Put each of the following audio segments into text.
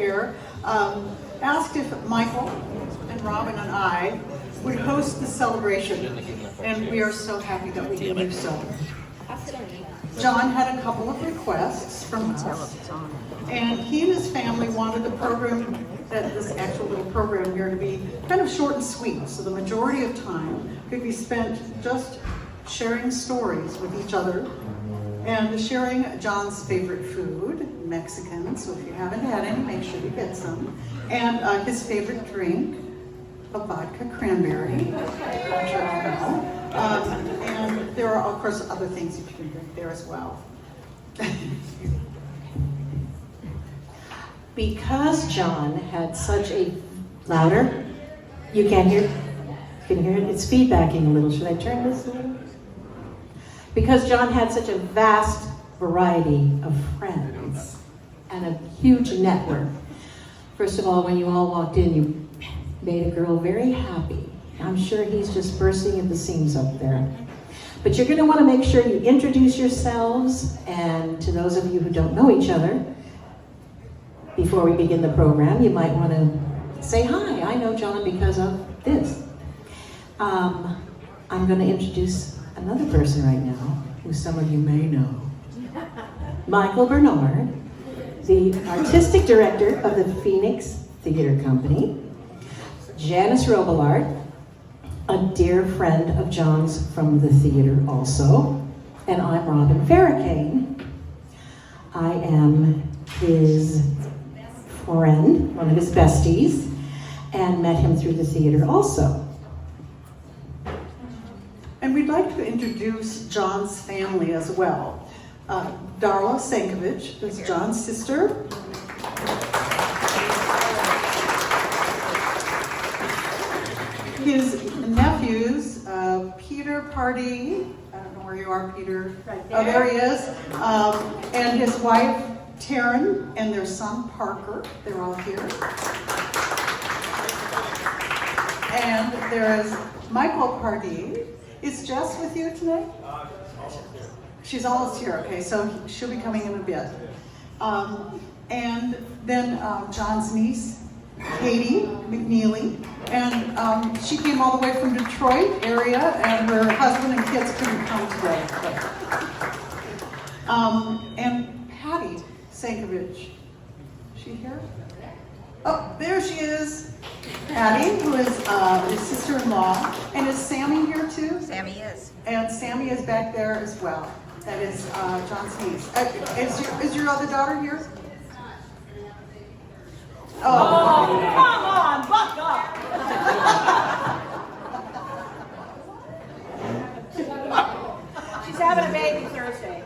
here, asked if Michael and Robin and I would host the celebration, and we are so happy that we can do so. John had a couple of requests from us, and he and his family wanted the program, this actual little program here, to be kind of short and sweet, so the majority of time could be spent just sharing stories with each other and sharing John's favorite food, Mexican, so if you haven't had any, make sure you get some, and his favorite drink, a vodka cranberry, I'm sure you know. And there are, of course, other things that you can drink there as well. Because John had such a louder, you can't hear, can you hear it? It's feedbacking a little. Should I turn this a little? Because John had such a vast variety of friends and a huge network. First of all, when you all walked in, you made a girl very happy. I'm sure he's just bursting at the seams up there. But you're going to want to make sure you introduce yourselves, and to those of you who don't know each other, before we begin the program, you might want to say, hi, I know John because of this. I'm going to introduce another person right now, who some of you may know. Michael Bernard, the artistic director of the Phoenix Theater Company. Janice Robillard, a dear friend of John's from the theater also. And I'm Robin Farrakane. I am his friend, one of his besties, and met him through the theater also. And we'd like to introduce John's family as well. Darla Sankovich is John's sister. His nephews, Peter Pardee, I don't know where you are, Peter. Right there. Oh, there he is. And his wife, Taryn, and their son, Parker. They're all here. And there is Michael Pardee. Is Jess with you tonight? She's almost here, okay, so she'll be coming in a bit. And then John's niece, Katie McNeely, and she came all the way from Detroit area, and her husband and kids couldn't come today. And Patty Sankovich, is she here? Oh, there she is. Patty, who is his sister-in-law, and is Sammy here too? Sammy is. And Sammy is back there as well. That is John's niece. Is your other daughter here? Oh, come on, buck up. She's having a baby Thursday.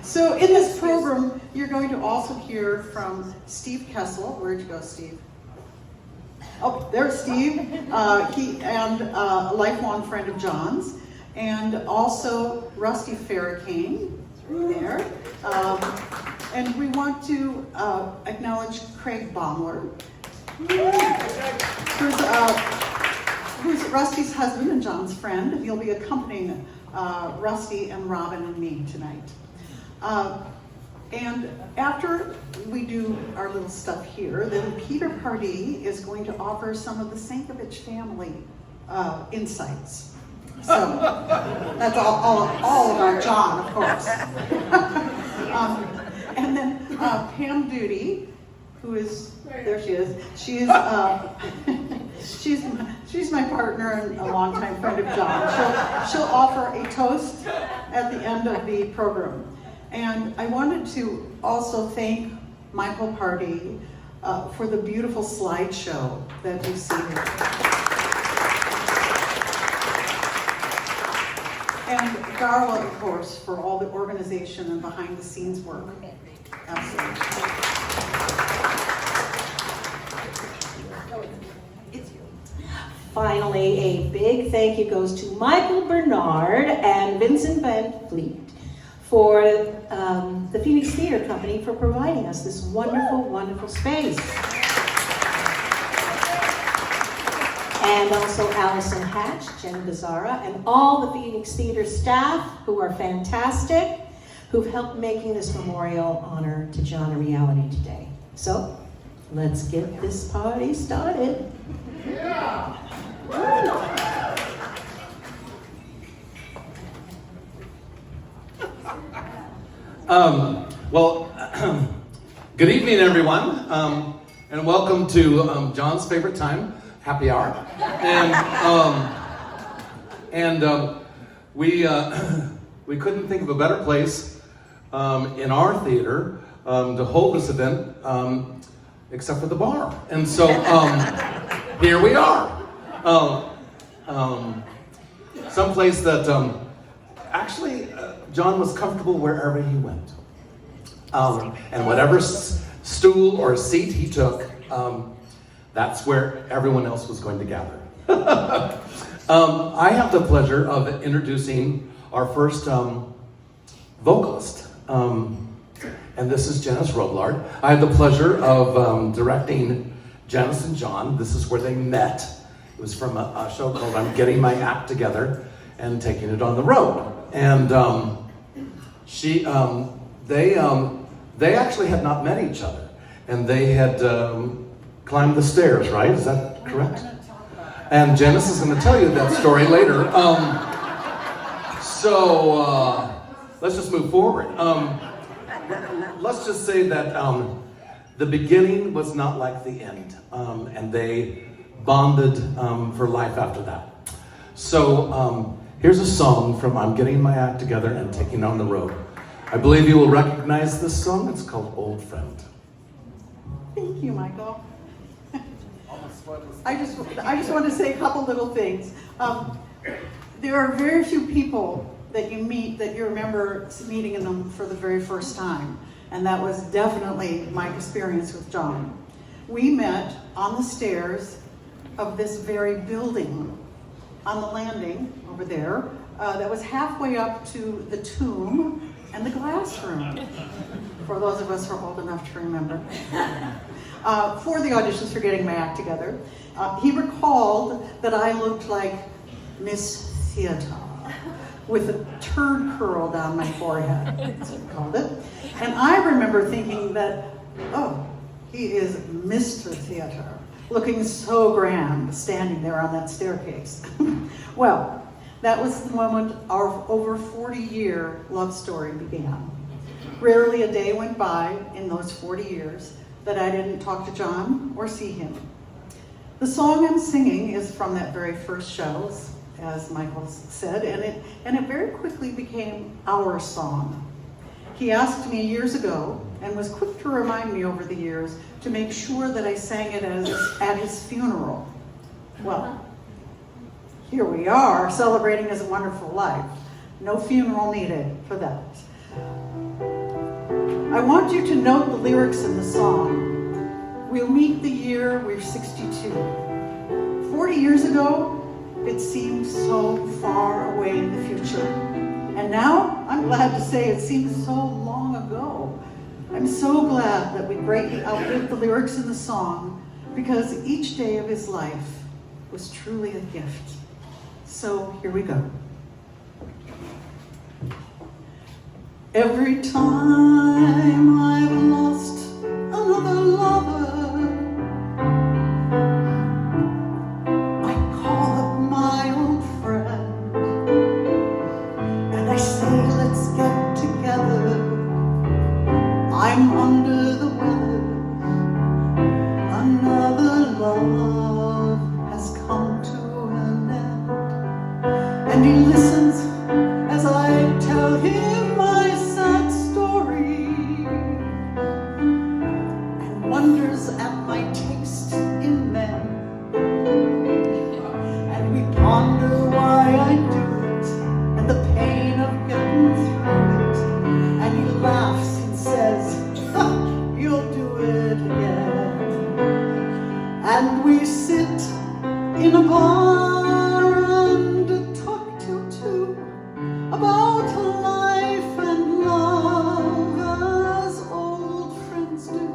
So in this program, you're going to also hear from Steve Kessel. Where'd you go, Steve? Oh, there's Steve. He and a lifelong friend of John's, and also Rusty Farrakane there. And we want to acknowledge Craig Baumler, who's Rusty's husband and John's friend. He'll be accompanying Rusty and Robin and me tonight. And after we do our little stuff here, then Peter Pardee is going to offer some of the Sankovich family insights. So that's all about John, of course. And then Pam Duty, who is, there she is, she is, she's my partner and a longtime friend of John. She'll offer a toast at the end of the program. And I wanted to also thank Michael Pardee for the beautiful slideshow that you see here. And Darla, of course, for all the organization and behind the scenes work. Absolutely. Finally, a big thank you goes to Michael Bernard and Vincent Van Fleet for the Phoenix Theater Company for providing us this wonderful, wonderful space. And also Allison Hatch, Jen Bizzara, and all the Phoenix Theater staff who are fantastic, who've helped making this memorial honor to John a reality today. So, let's get this party started. Well, good evening, everyone, and welcome to John's favorite time, happy hour. And we couldn't think of a better place in our theater to hold this event, except for the bar. And so here we are, someplace that actually John was comfortable wherever he went. And whatever stool or seat he took, that's where everyone else was going to gather. I have the pleasure of introducing our first vocalist, and this is Janice Roblard. I have the pleasure of directing Janice and John. This is where they met. It was from a show called I'm Getting My Act Together and Taking It on the Road. And they actually had not met each other, and they had climbed the stairs, right? Is that correct? And Janice is going to tell you that story later. So let's just move forward. Let's just say that the beginning was not like the end, and they bonded for life after that. So here's a song from I'm Getting My Act Together and Taking on the Road. I believe you will recognize this song. It's called Old Friend. Thank you, Michael. I just want to say a couple little things. There are very few people that you meet that you remember meeting them for the very first time. And that was definitely my experience with John. We met on the stairs of this very building on the landing over there that was halfway up to the tomb and the glass room, for those of us who are old enough to remember. For the auditions for Getting My Act Together, he recalled that I looked like Miss Theater, with a turd curl down my forehead, that's what he called it. And I remember thinking that, oh, he is Mr. Theater, looking so grand, standing there on that staircase. Well, that was the moment our over 40-year love story began. Rarely a day went by in those 40 years that I didn't talk to John or see him. The song I'm singing is from that very first show, as Michael said, and it very quickly became our song. He asked me years ago, and was quick to remind me over the years, to make sure that I sang it at his funeral. Well, here we are, celebrating his wonderful life. No funeral needed for that. I want you to note the lyrics in the song. We'll meet the year we're 62. 40 years ago, it seemed so far away in the future. And now, I'm glad to say it seems so long ago. I'm so glad that we greatly outlived the lyrics in the song, because each day of his life was truly a gift. So here we go. Every time I've lost another lover, I call up my old friend, and I say, let's get together. I'm under the weather. Another love has come to an end, and he listens as I tell him my sad story, and wonders at my taste in men, and we ponder why I do it, and the pain of getting through it, and he laughs and says, you'll do it again. And we sit in a bar and talk till 2 about life and love, as old friends do,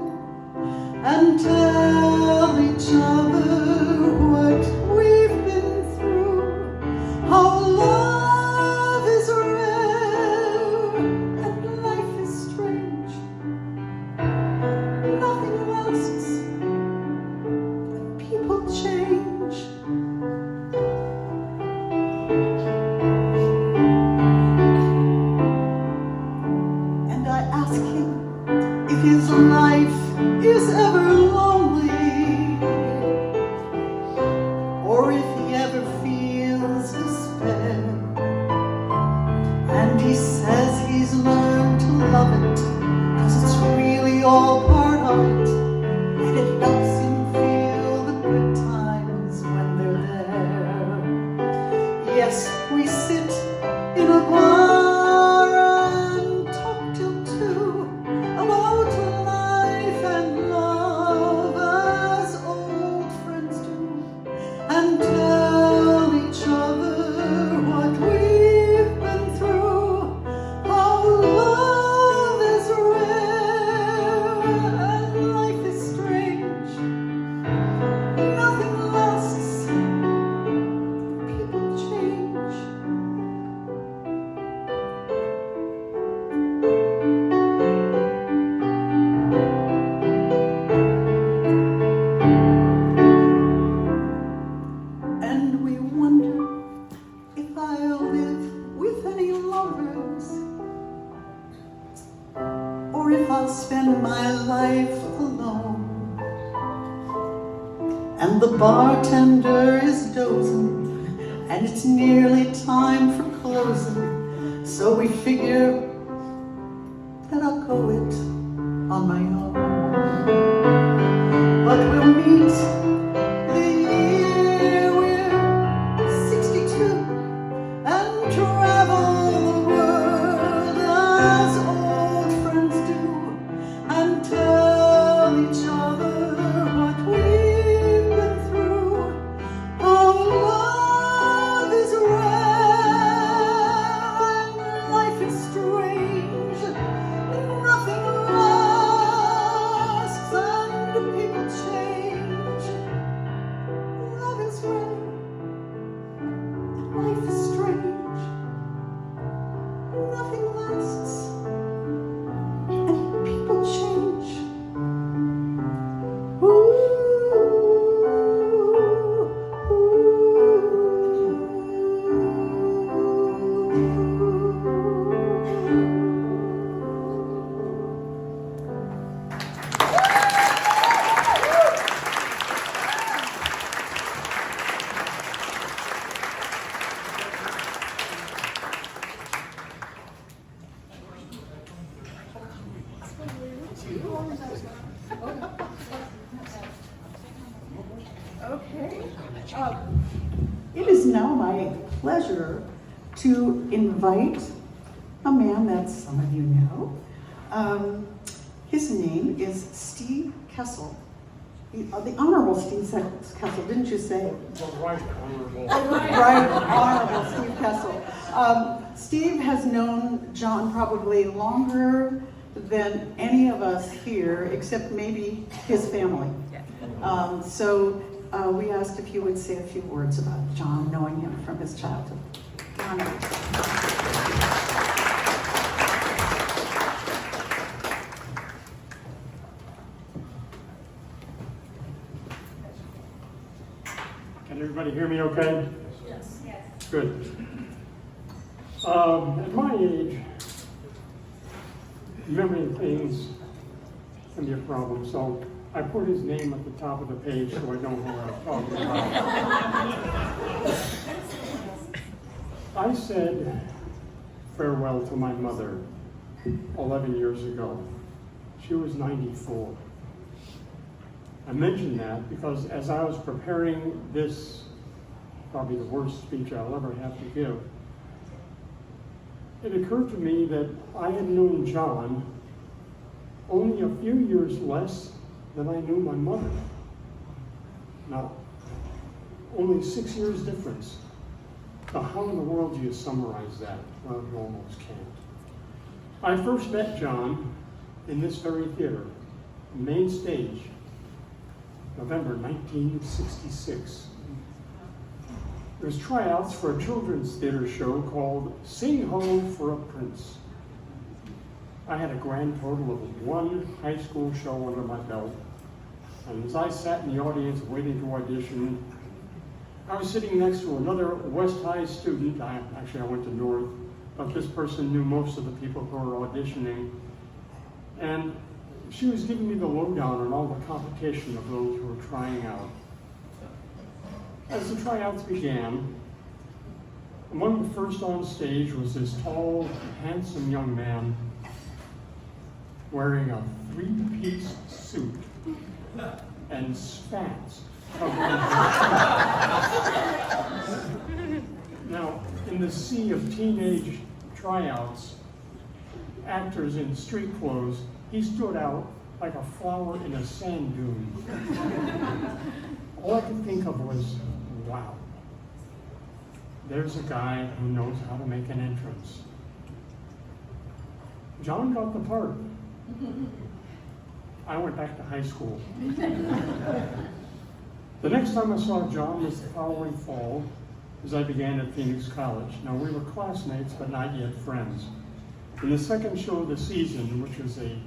and tell each other what we've been through, how love is rare and life is strange. Nothing and the bartender is dozing, and it's nearly time for closing, so we figure that I'll go it on my own. But we'll meet the year we're 62 and travel the world as old friends do, and tell each other what we've been through. How love is rare and life is strange. Nothing lasts and people change. Love is rare, life is strange. Nothing lasts and people change. Okay. It is now my pleasure to invite a man that some of you know. His name is Steve Kessel. The Honorable Steve Kessel, didn't you say? Right, honorable. Right, Honorable Steve Kessel. Steve has known John probably longer than any of us here, except maybe his family. So we asked if you would say a few words about John, knowing him from his childhood. John. Can everybody hear me okay? Yes. Good. At my age, remembering things can be a problem, so I put his name at the top of the page so I know who I'm talking about. I said farewell to my mother 11 years ago. She was 94. I mentioned that because as I was preparing this, probably the worst speech I'll ever have to give, it occurred to me that I had known John only a few years less than I knew my mother. Now, only 6 years difference. Now, how in the world do you summarize that? Well, you almost can't. I first met John in this very theater, main stage, November 1966. There was tryouts for a children's theater show called Sing Ho for a Prince. I had a grand total of 1 high school show under my belt. And as I sat in the audience waiting to audition, I was sitting next to another West High student. I went to North, but this person knew most of the people who were auditioning. And she was giving me the lowdown on all the competition of those who were trying out. As the tryouts began, among the first on stage was this tall, handsome young man wearing a 3-piece suit and spats. Now, in the sea of teenage tryouts, actors in street clothes, he stood out like a flower in a sand dune. All I could think of was, wow, there's a guy who knows how to make an entrance. John got the part. I went back to high school. The next time I saw John was the following fall, as I began at Phoenix College. Now, we were classmates, but not yet friends. In the second show of the season, which was a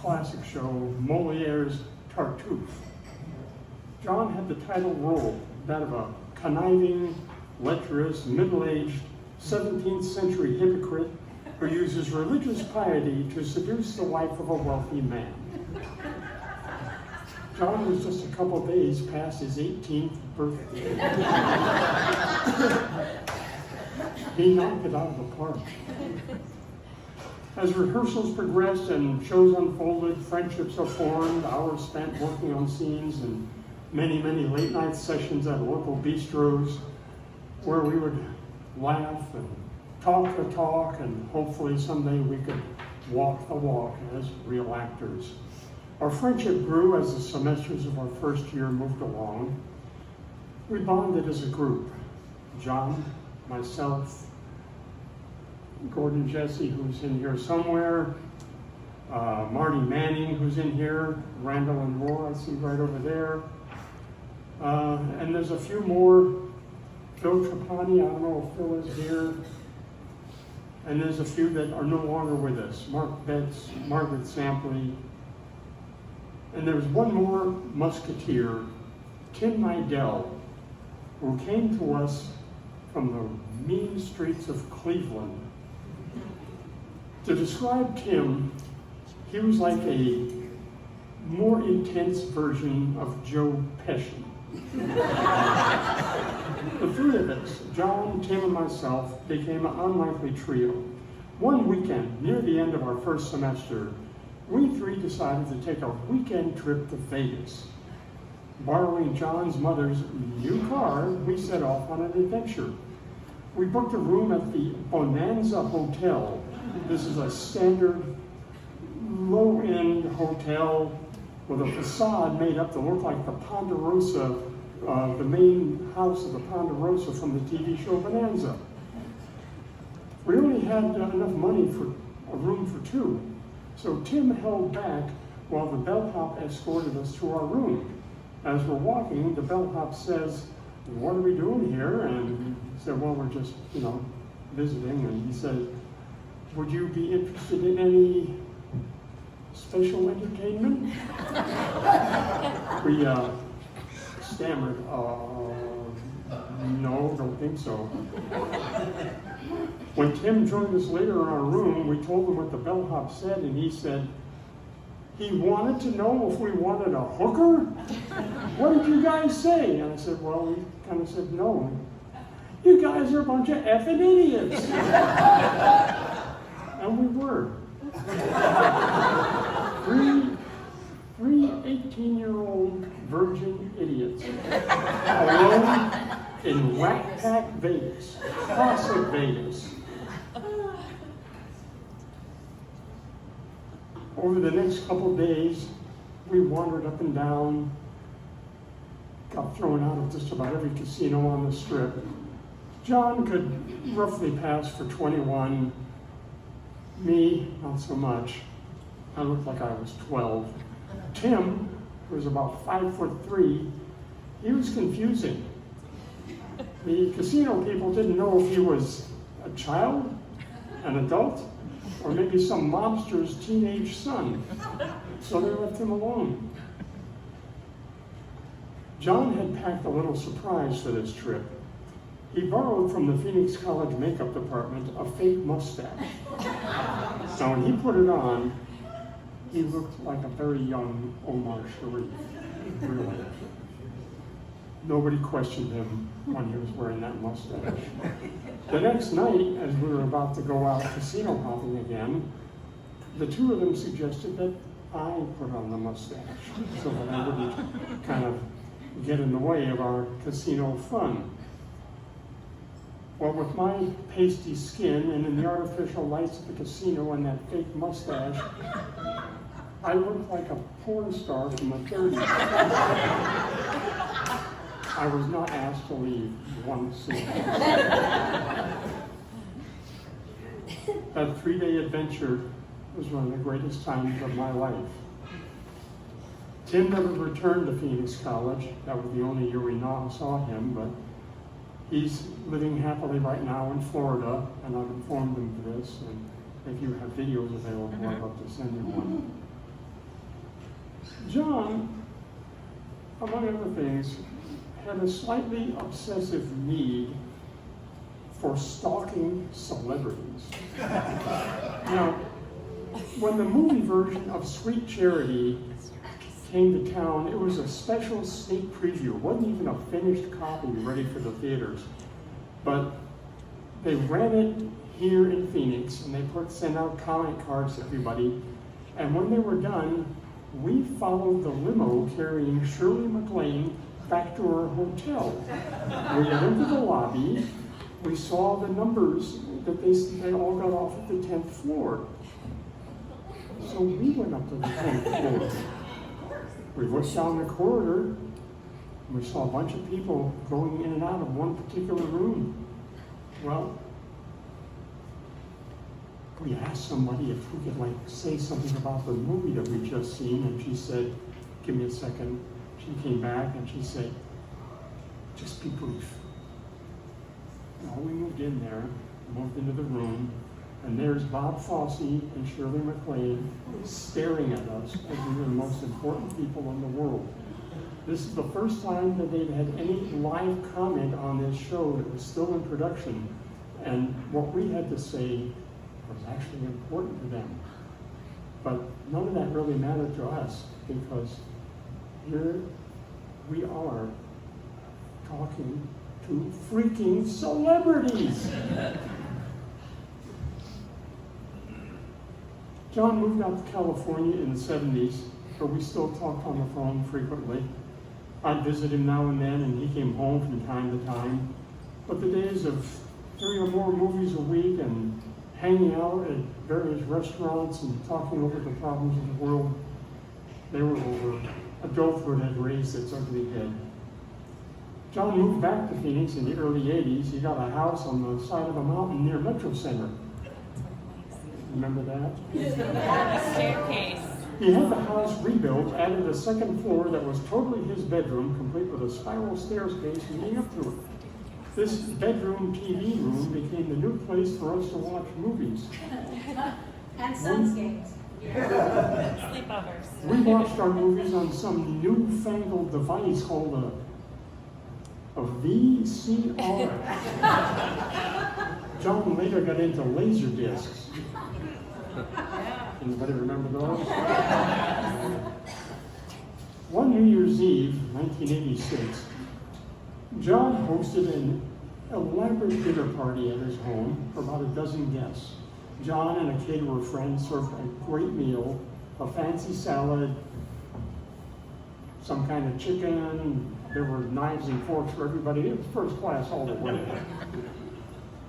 classic show, Moliere's Tartuffe, John had the title role, that of a conniving, lecherous, middle-aged, 17th century hypocrite who uses religious piety to seduce the wife of a wealthy man. John was just a couple days past his 18th birthday. He knocked it out of the park. As rehearsals progressed and shows unfolded, friendships are formed, hours spent working on scenes, and many, many late night sessions at local bistros where we would laugh and talk the talk, and hopefully someday we could walk the walk as real actors. Our friendship grew as the semesters of our first year moved along. We bonded as a group. John, myself, Gordon Jesse, who's in here somewhere, Marty Manning, who's in here, Randall and Moore, I see right over there. And there's a few more. Phil Trapani, I don't know if Phil is here. And there's a few that are no longer with us. Mark Betts, Margaret Sampley. And there's one more musketeer, Tim Nidell, who came to us from the mean streets of Cleveland. To describe Tim, he was like a more intense version of Joe Pesci. The three of us, John, Tim, and myself, became an unlikely trio. One weekend, near the end of our first semester, we three decided to take a weekend trip to Vegas. Borrowing John's mother's new car, we set off on an adventure. We booked a room at the Bonanza Hotel. This is a standard low-end hotel with a facade made up to look like the Ponderosa, the main house of the Ponderosa from the TV show Bonanza. We only had enough money for a room for two, so Tim held back while the bellhop escorted us to our room. As we're walking, the bellhop says, "What are we doing here?" And we said, "Well, we're just, visiting." And he said, "Would you be interested in any special entertainment?" We stammered, "No, don't think so." When Tim joined us later in our room, we told him what the bellhop said, and he said, he wanted to know if we wanted a hooker? What did you guys say? And I said, well, we kind of said no. You guys are a bunch of effing idiots. And we were. Three 18-year-old virgin idiots, alone in Whack Pack Vegas, classic Vegas. Over the next couple of days, we wandered up and down, got thrown out of just about every casino on the strip. John could roughly pass for 21. Me, not so much. I looked like I was 12. Tim, who was about 5'3", he was confusing. The casino people didn't know if he was a child, an adult, or maybe some mobster's teenage son. So they left him alone. John had packed a little surprise for this trip. He borrowed from the Phoenix College makeup department a fake mustache. So when he put it on, he looked like a very young Omar Sharif, really. Nobody questioned him when he was wearing that mustache. The next night, as we were about to go out casino hopping again, the two of them suggested that I put on the mustache so that I wouldn't kind of get in the way of our casino fun. Well, with my pasty skin and in the artificial lights of the casino and that fake mustache, I looked like a porn star from the 30s. I was not asked to leave one single time. That 3-day adventure was one of the greatest times of my life. Tim never returned to Phoenix College. That was the only year we saw him, but he's living happily right now in Florida, and I've informed him of this, and if you have videos available, I'd love to send you one. John, among other things, had a slightly obsessive need for stalking celebrities. Now, when the movie version of Sweet Charity came to town. It was a special sneak preview. It wasn't even a finished copy ready for the theaters. But they ran it here in Phoenix, and they sent out comment cards to everybody. And when they were done, we followed the limo carrying Shirley MacLaine back to her hotel. We went to the lobby. We saw the numbers that they all got off at the 10th floor. So we went up to the 10th floor. We looked down the corridor, and we saw a bunch of people going in and out of one particular room. Well, we asked somebody if we could say something about the movie that we just seen, and she said, "Give me a second." She came back and she said, "Just be brief." Well, we moved in there, moved into the room, and there's Bob Fosse and Shirley MacLaine staring at us as we were the most important people in the world. This is the first time that they'd had any live comment on this show that was still in production, and what we had to say was actually important to them. But none of that really mattered to us, because here we are talking to freaking celebrities. John moved out to California in the 70s, but we still talked on the phone frequently. I'd visit him now and then, and he came home from time to time. But the days of 3 or more movies a week and hanging out at various restaurants and talking over the problems of the world, they were over. Adulthood had raised its ugly head. John moved back to Phoenix in the early 80s. He got a house on the side of a mountain near Metro Center. Remember that? Staircase. He had the house rebuilt, added a second floor that was totally his bedroom, complete with a spiral staircase leading up to it. This bedroom TV room became the new place for us to watch movies. And sunscapes. Sleepovers. We watched our movies on some newfangled device called a VCR. John later got into laser discs. Anybody remember those? One New Year's Eve, 1986, John hosted an elaborate dinner party at his home for about a dozen guests. John and a caterer friend served a great meal, a fancy salad, some kind of chicken. There were knives and forks for everybody. It was first class all the way.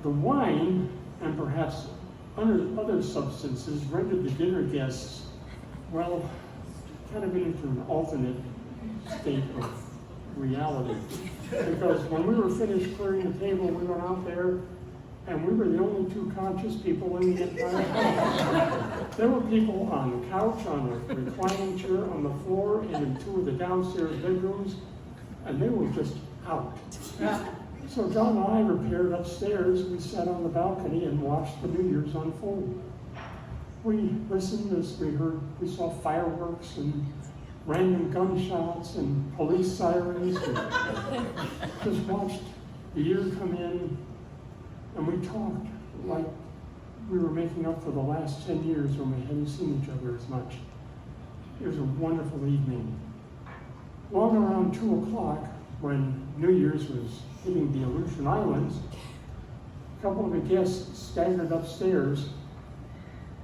The wine and perhaps other substances rendered the dinner guests, well, kind of into an alternate state of reality. Because when we were finished clearing the table, we went out there and we were the only two conscious people in the entire house. There were people on the couch, on a reclining chair, on the floor, and in 2 of the downstairs bedrooms, and they were just out. So John and I repaired upstairs. We sat on the balcony and watched the New Year's unfold. We listened as we saw fireworks and random gunshots and police sirens. And just watched the year come in, and we talked like we were making up for the last 10 years when we hadn't seen each other as much. It was a wonderful evening. Long around 2 o'clock, when New Year's was hitting the Aleutian Islands, a couple of the guests staggered upstairs,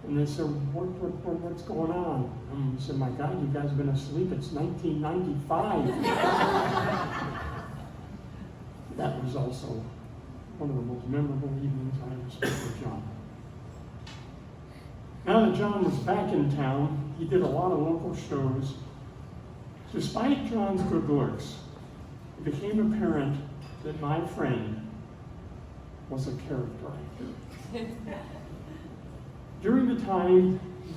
and they said, what's going on? And we said, my God, you guys have been asleep. It's 1995. That was also one of the most memorable evenings I ever spent with John. Now that John was back in town, he did a lot of local shows. Despite John's good looks, it became apparent that my friend was a character actor. During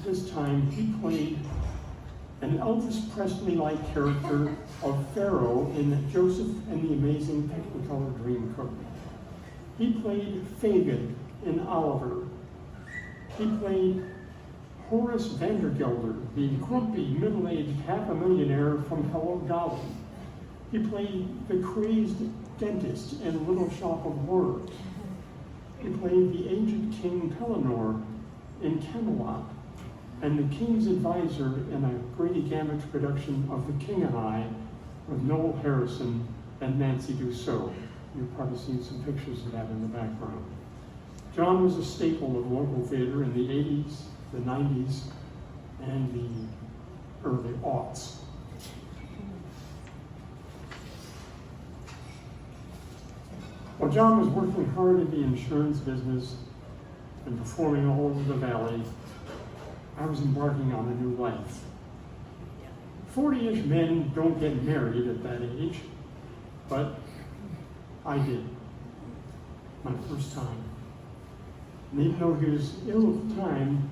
this time, he played an Elvis Presley-like character of Pharaoh in Joseph and the Amazing Technicolor Dreamcoat. He played Fagin in Oliver. He played Horace Vandergelder, the grumpy, middle-aged half-a-millionaire from Hello Dolly. He played the crazed dentist in Little Shop of Horrors. He played the aged King Pellinore in Camelot. and the King's advisor in a Grady Gamage production of The King and I with Noel Harrison and Nancy Dussault. You've probably seen some pictures of that in the background. John was a staple of local theater in the 80s, the 90s, and the early aughts. While John was working hard in the insurance business and performing all over the valley, I was embarking on a new life. 40-ish men don't get married at that age, but I did, my first time. And even though he was ill at the time,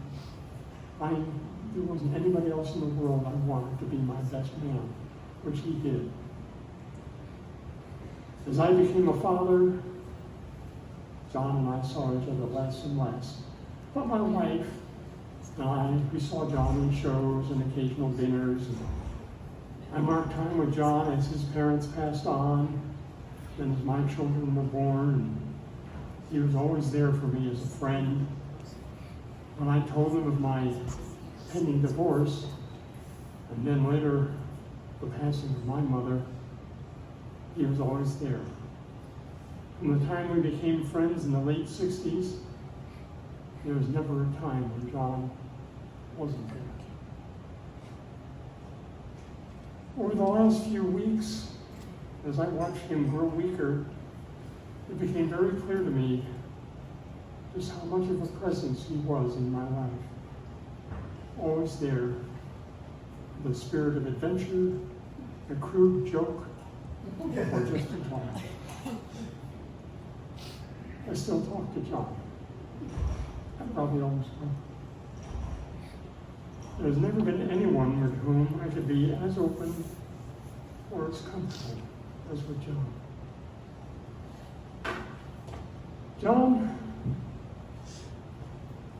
there wasn't anybody else in the world I wanted to be my best man, which he did. As I became a father, John and I saw each other less and less. But my wife and I, we saw John in shows and occasional dinners. And I marked time with John as his parents passed on, then as my children were born. And he was always there for me as a friend. When I told him of my pending divorce, and then later the passing of my mother, he was always there. From the time we became friends in the late 60s, there was never a time when John wasn't there. Over the last few weeks, as I watched him grow weaker, it became very clear to me just how much of a presence he was in my life. Always there, the spirit of adventure, a crude joke, or just a talk. I still talk to John. I probably always will. There's never been anyone with whom I could be as open or as comfortable as with John. John,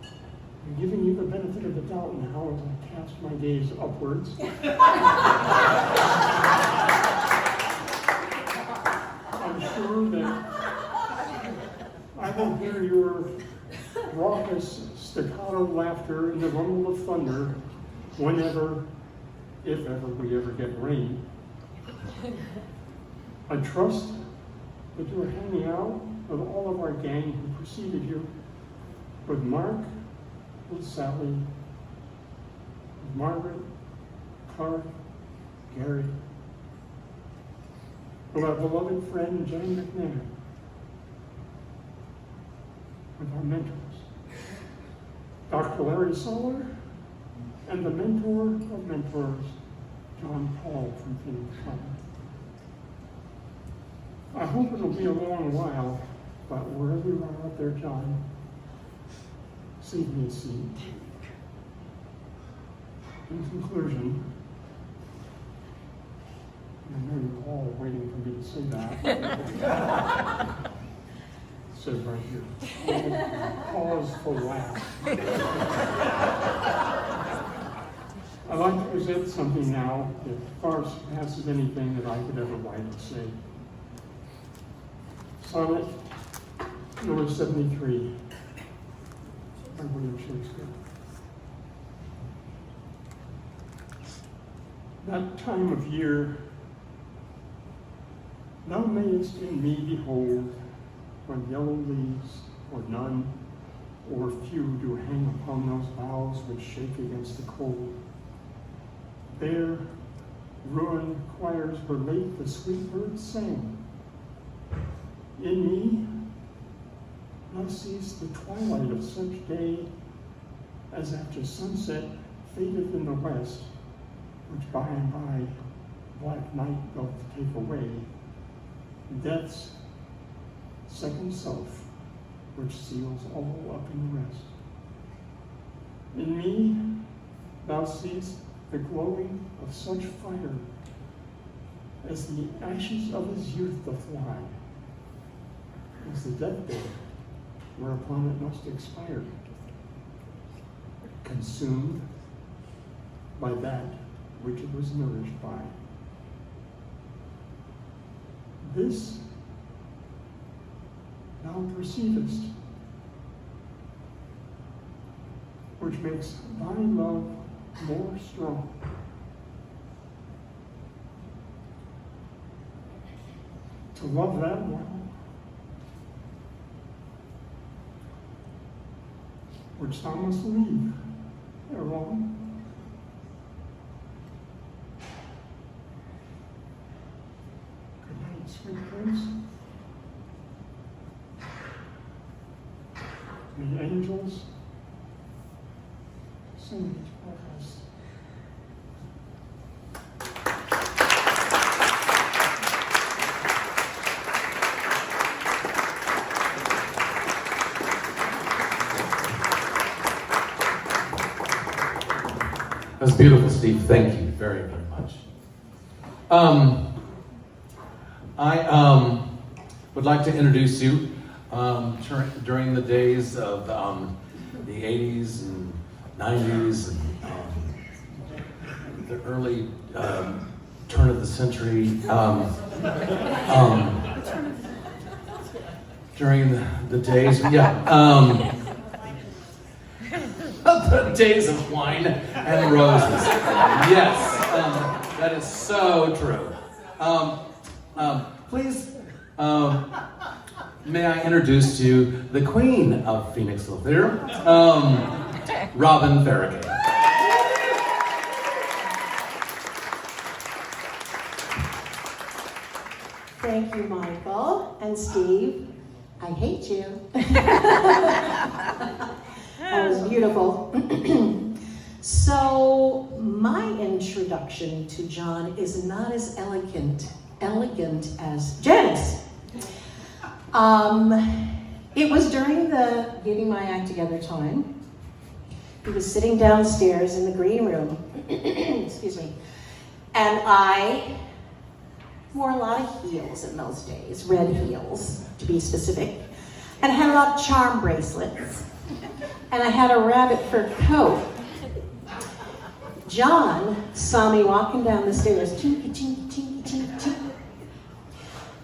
I'm giving you the benefit of the doubt now as I cast my gaze upwards. I'm sure that I will hear your raucous staccato laughter and the rumble of thunder whenever, if ever we ever get rain. I trust that you are hanging out with all of our gang who preceded you, with Mark, with Sally, with Margaret, Clark, Gary, with our beloved friend Jane McNair, with our mentors, Dr. Larry Solar, and the mentor of mentors, John Paul from Phoenix College. I hope it'll be a long while, but wherever you are out there, John, save me a seat. In conclusion, I know you're all waiting for me to say that. It says right here, pause for laugh. I'd like to present something now that far surpasses anything that I could ever write or say. Sonnet number 73 by William Shakespeare. That time of year thou mayest in me behold, when yellow leaves, or none, or few do hang upon those boughs which shake against the cold. There, ruined choirs where late the sweet birds sang. In me, thou seest the twilight of such day as after sunset fadeth in the west, which by and by black night doth take away, death's second self, which seals all up in the rest. In me, thou seest the glowing of such fire as the ashes of his youth doth lie, as the deathbed whereupon it must expire, consumed by that which it was nourished by. This thou perceivest, which makes thy love more strong. To love that one, which thou must leave ere long. Good night, sweet prince. The angels sing each us. That's beautiful, Steve. Thank you very, very much. I would like to introduce you during the days of the 80s and 90s and the early turn of the century. During the days, the days of wine and roses. Yes, that is so true. Please, may I introduce to you the Queen of Phoenixville Theater, Robin Farragut. Thank you, Michael and Steve. I hate you. That was beautiful. So, my introduction to John is not as elegant as Janice. It was during the Getting My Act Together time. He was sitting downstairs in the green room, excuse me, and I wore a lot of heels in those days, red heels to be specific, and I had a lot of charm bracelets, and I had a rabbit fur coat. John saw me walking down the stairs, chinky, chinky, chinky, chinky, chinky.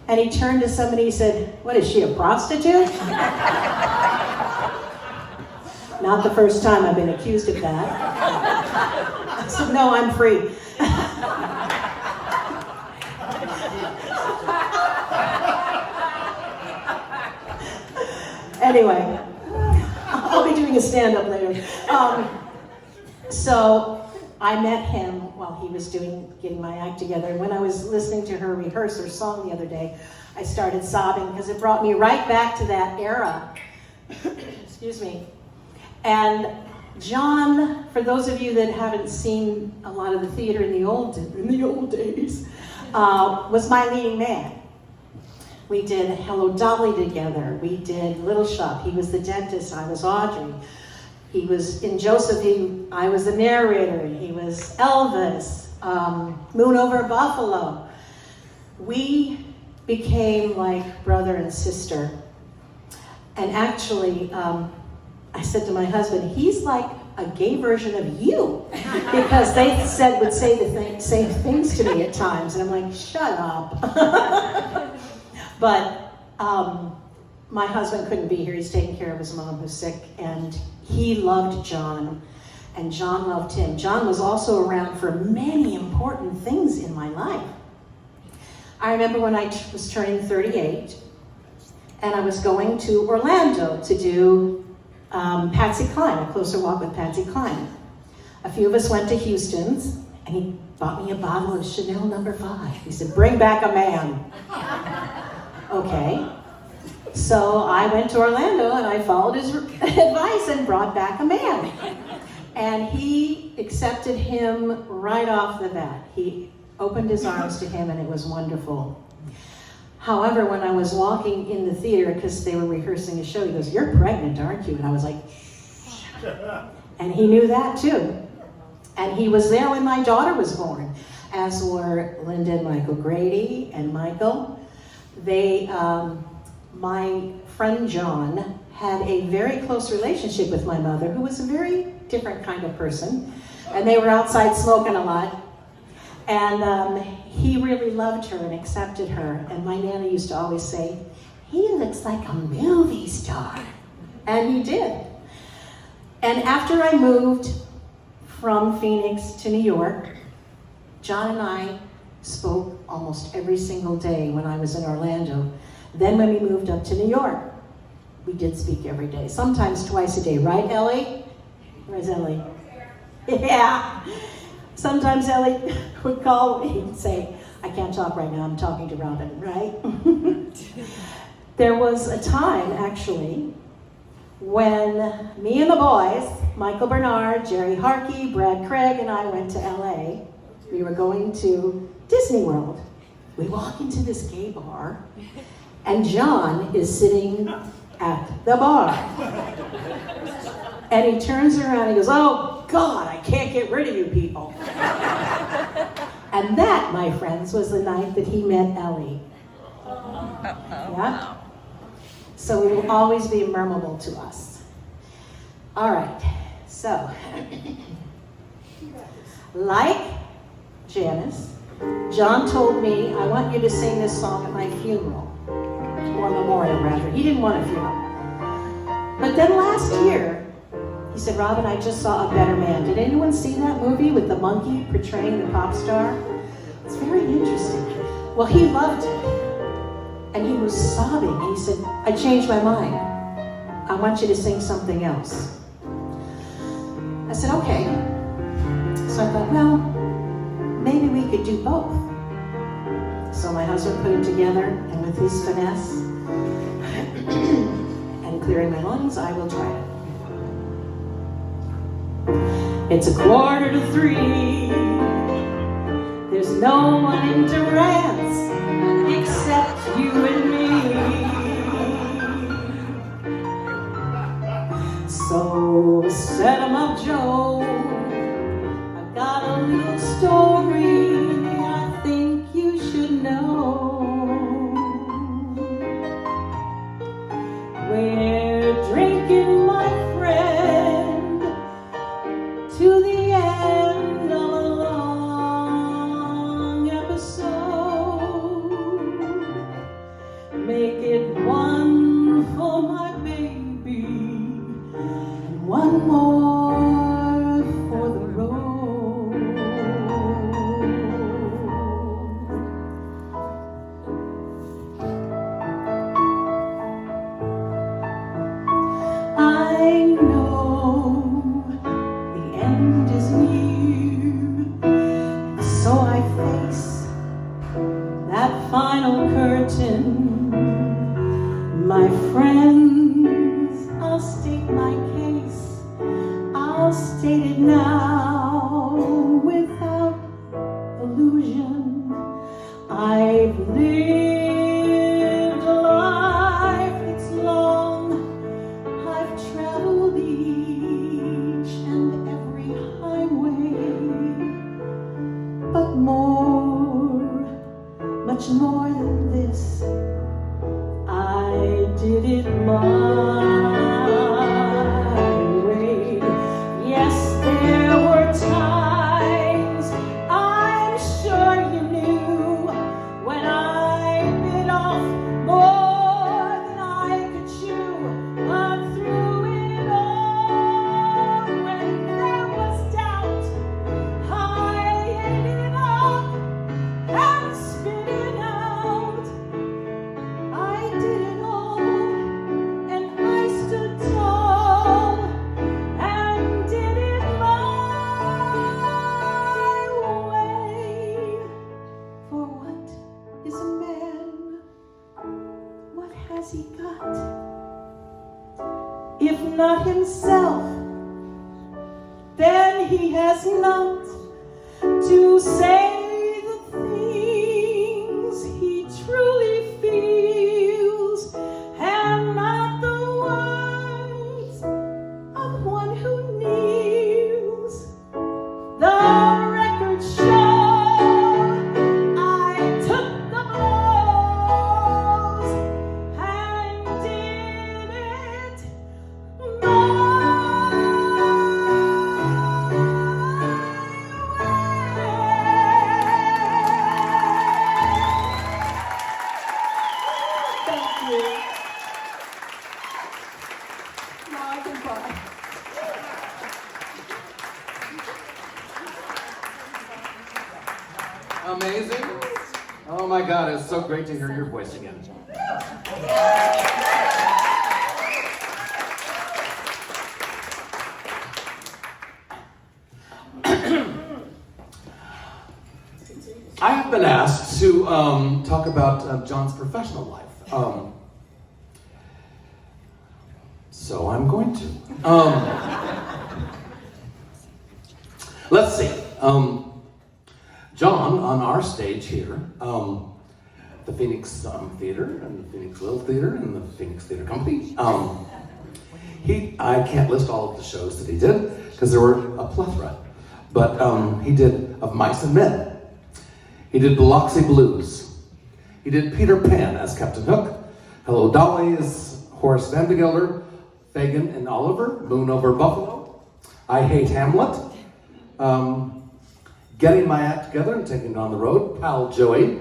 And he turned to somebody and said, "What is she, a prostitute?" Not the first time I've been accused of that. I said, "No, I'm free." Anyway, I'll be doing a stand-up later. So I met him while he was Getting My Act Together. And when I was listening to her rehearse her song the other day, I started sobbing because it brought me right back to that era. Excuse me. And John, for those of you that haven't seen a lot of the theater in the old days, was my leading man. We did Hello Dolly together. We did Little Shop. He was the dentist. I was Audrey. He was in Josephine. I was the narrator. He was Elvis. Moon Over Buffalo. We became like brother and sister. And actually, I said to my husband, he's like a gay version of you, because they would say the same things to me at times, and I'm like, shut up. But my husband couldn't be here. He's taking care of his mom who's sick, and he loved John, and John loved him. John was also around for many important things in my life. I remember when I was turning 38, and I was going to Orlando to do Patsy Cline, A Closer Walk with Patsy Cline. A few of us went to Houston's, and he bought me a bottle of Chanel No. 5. He said, "Bring back a man." Okay. So I went to Orlando and I followed his advice and brought back a man. And he accepted him right off the bat. He opened his arms to him and it was wonderful. However, when I was walking in the theater, because they were rehearsing a show, he goes, "You're pregnant, aren't you?" And I was like, "Shh." And he knew that too. And he was there when my daughter was born, as were Linda and Michael Grady and Michael. My friend John had a very close relationship with my mother, who was a very different kind of person. And they were outside smoking a lot. And he really loved her and accepted her. And my Nana used to always say, "He looks like a movie star." And he did. And after I moved from Phoenix to New York, John and I spoke almost every single day when I was in Orlando. Then when we moved up to New York, we did speak every day, sometimes twice a day, right, Ellie? Where's Ellie? Yeah. Sometimes Ellie would call me and say, I can't talk right now, I'm talking to Robin, right? There was a time, actually, when me and the boys, Michael Bernard, Jerry Harkey, Brad Craig, and I went to LA. We were going to Disney World. We walk into this gay bar, and John is sitting at the bar. And he turns around and he goes, oh God, I can't get rid of you people. And that, my friends, was the night that he met Ellie. Yeah? So it will always be memorable to us. All right, so, like Janice, John told me, I want you to sing this song at my funeral, or memorial rather. He didn't want a funeral. But then last year, he said, Robin, I just saw A Better Man. Did anyone see that movie with the monkey portraying the pop star? It's very interesting. Well, he loved it. And he was sobbing. And he said, I changed my mind. I want you to sing something else. I said, okay. So I thought, well, maybe we could do both. So my husband put it together, and with his finesse and clearing my lungs, I will try it. It's 2:45. There's no one in Durance except you and me. So set 'em up, Joe. I've got a little story I think you should know. We're drinking, my friend, to the end of a long episode. Make it one for my baby and one more for the road. I know the end is near, so I face that final curtain. My friends, I'll state my case. I'll state it now without illusion. I've lived a life that's long. I've traveled each and every highway, but more, much more than this, I did it my way. Yes, there were times, I'm sure you knew, when I bit off more than I could chew. But through it all, when there was doubt, I ate it up and spit it out. I did it all, and I stood tall and did it my way. For what is a man? What has he got? If not himself, then he has not to say the things he truly feels, and not the words of one who kneels. The records show I took the blows and did it my way. Oh my God, it's so great to hear your voice again. I have been asked to talk about John's professional life. So I'm going to. Let's see. John, on our stage here, the Phoenix Theater and the Phoenix Little Theater and the Phoenix Theater Company, I can't list all of the shows that he did because there were a plethora, but he did Of Mice and Men. He did Biloxi Blues. He did Peter Pan as Captain Hook, Hello Dolly as Horace Van de Gelder, Fagin and Oliver, Moon Over Buffalo, I Hate Hamlet, Getting My Act Together and Taking It on the Road, Pal Joey,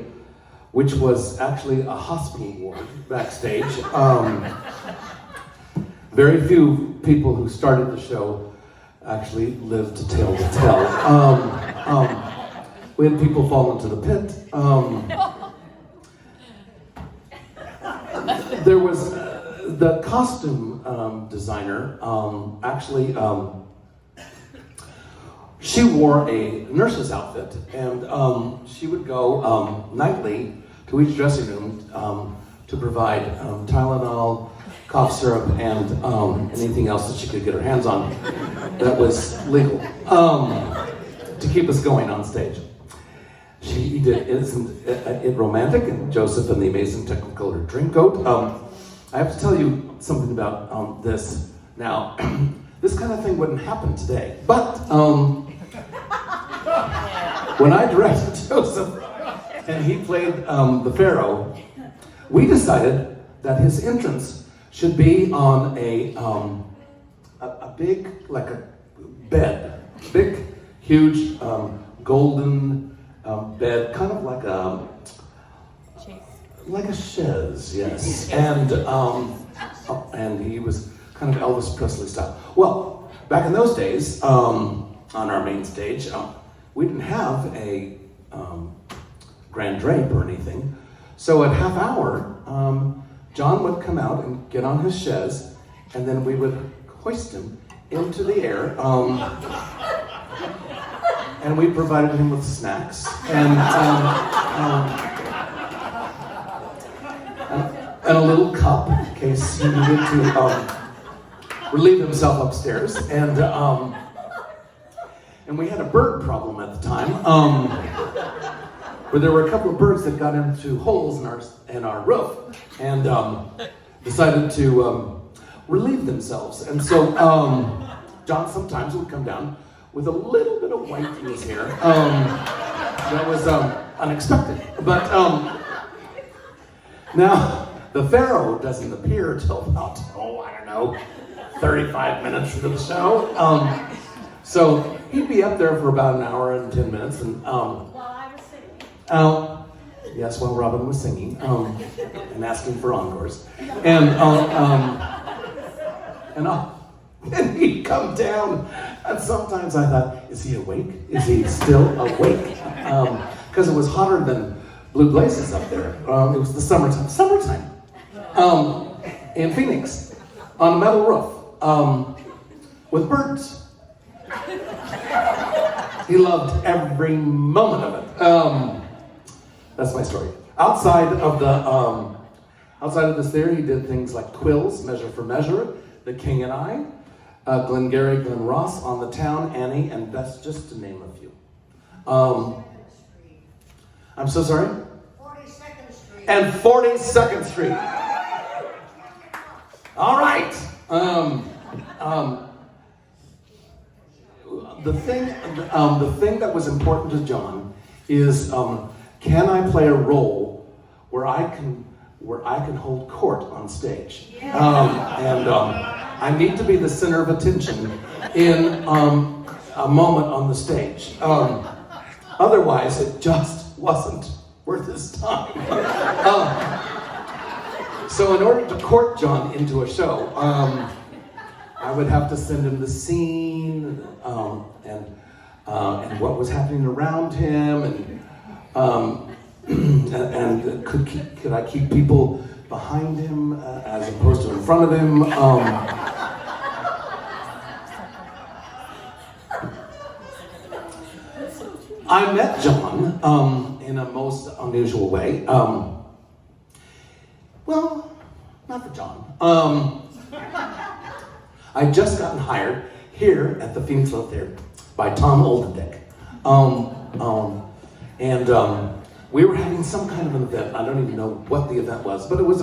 which was actually a hospital ward backstage. Very few people who started the show actually lived to tell the tale. We had people fall into the pit. There was the costume designer, actually, she wore a nurse's outfit, and she would go nightly to each dressing room to provide Tylenol, cough syrup, and anything else that she could get her hands on that was legal to keep us going on stage. She did Isn't It Romantic and Joseph and the Amazing Technicolor Dreamcoat. I have to tell you something about this. Now, this kind of thing wouldn't happen today, but when I directed Joseph and he played the Pharaoh, we decided that his entrance should be on a big, like a bed, big, huge, golden bed, kind of like a chaise, yes. And he was kind of Elvis Presley style. Well, back in those days, on our main stage, we didn't have a grand drape or anything. So at half hour, John would come out and get on his chaise, and then we would hoist him into the air. And we provided him with snacks and a little cup in case he needed to relieve himself upstairs. And we had a bird problem at the time, where there were a couple of birds that got into holes in our roof and decided to relieve themselves. And so John sometimes would come down with a little bit of white in his hair. That was unexpected. But now, the Pharaoh doesn't appear till about, 35 minutes into the show. So he'd be up there for about an hour and 10 minutes. And While I was singing. yes, while Robin was singing and asking for encores. And he'd come down, and sometimes I thought, is he awake? Is he still awake? Because it was hotter than blue blazes up there. It was the summertime, in Phoenix, on a metal roof, with birds. He loved every moment of it. That's my story. Outside of this theater, he did things like Quills, Measure for Measure, The King and I, Glengarry Glen Ross, On the Town, Annie, and that's just to name a few. I'm so sorry? 42nd Street. And 42nd Street. All right. The thing that was important to John is, can I play a role where I can hold court on stage? I need to be the center of attention in a moment on the stage. Otherwise, it just wasn't worth his time. So in order to court John into a show, I would have to send him the scene and what was happening around him, and and could I keep people behind him as opposed to in front of him? I met John in a most unusual way. Well, not for John. I'd just gotten hired here at the Phoenix Little Theater by Tom Oldendick. And we were having some kind of an event. I don't even know what the event was, but it was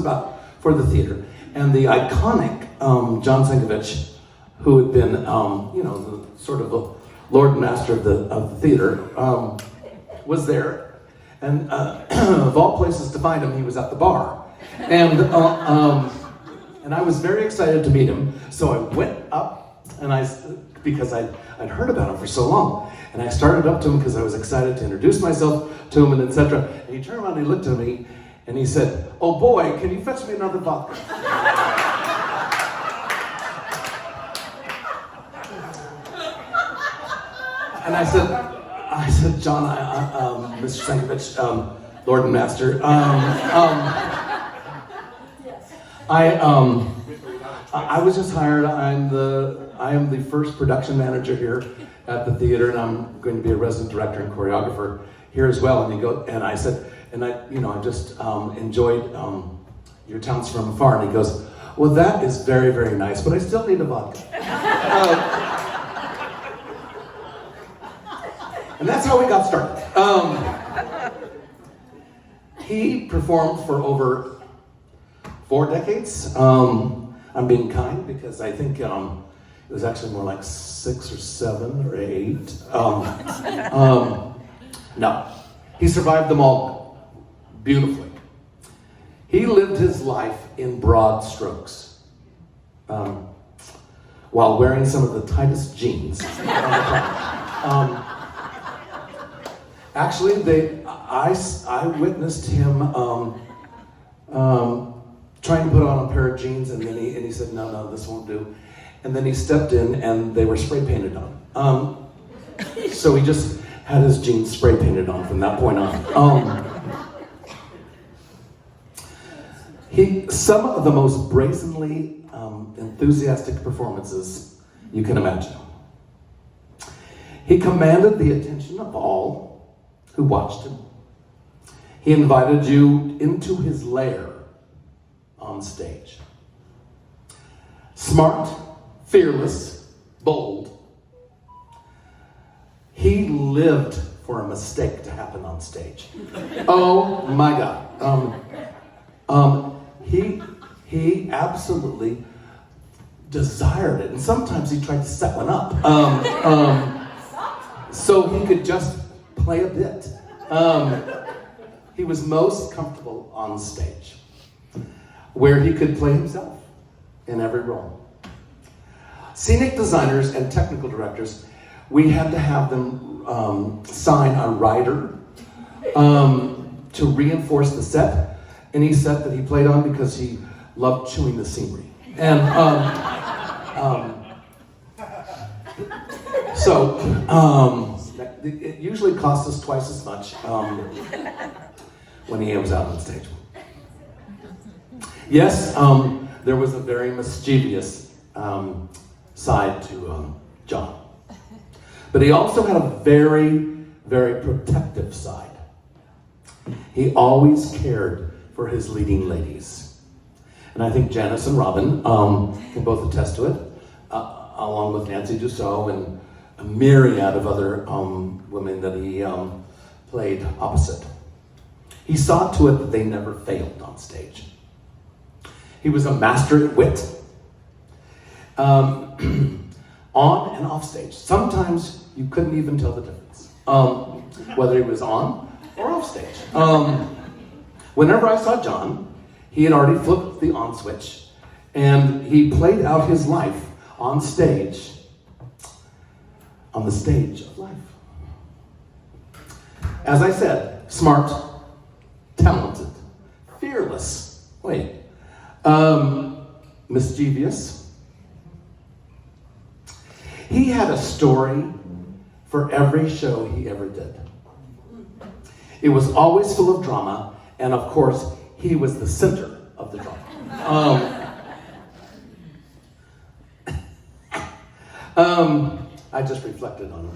for the theater. And the iconic John Sankovich, who had been, the sort of a Lord and Master of the theater, was there. And of all places to find him, he was at the bar. And I was very excited to meet him. So I went up, because I'd heard about him for so long. And I started up to him because I was excited to introduce myself to him and etc. And he turned around and he looked at me and he said, "Oh boy, can you fetch me another vodka?" And I said, "John, Mr. Sankovich, Lord and Master, I was just hired. I am the first production manager here at the theater, and I'm going to be a resident director and choreographer here as well." And I said, I just enjoyed your Towns from Afar. And he goes, "Well, that is very, very nice, but I still need a vodka." And that's how we got started. He performed for over 4 decades. I'm being kind because I think it was actually more like 6 or 7 or 8. No, he survived them all beautifully. He lived his life in broad strokes, while wearing some of the tightest jeans. Actually, I witnessed him trying to put on a pair of jeans, and then he said, "No, this won't do." And then he stepped in, and they were spray painted on. So he just had his jeans spray painted on from that point on. Some of the most brazenly enthusiastic performances you can imagine. He commanded the attention of all who watched him. He invited you into his lair on stage. Smart, fearless, bold. He lived for a mistake to happen on stage. Oh my God. He absolutely desired it, and sometimes he tried to set one up. So he could just play a bit. He was most comfortable on stage, where he could play himself in every role. Scenic designers and technical directors, we had to have them sign a rider to reinforce the set, any set that he played on, because he loved chewing the scenery. And it usually cost us twice as much when he was out on stage. Yes, there was a very mischievous side to John. But he also had a very, very protective side. He always cared for his leading ladies. And I think Janice and Robin can both attest to it, along with Nancy Dussault and a myriad of other women that he played opposite. He saw to it that they never failed on stage. He was a master at wit, on and off stage. Sometimes you couldn't even tell the difference, whether he was on or off stage. Whenever I saw John, he had already flipped the on switch, and he played out his life on stage, on the stage of life. As I said, smart, talented, fearless, mischievous. He had a story for every show he ever did. It was always full of drama, and of course, he was the center of the drama. I just reflected on it.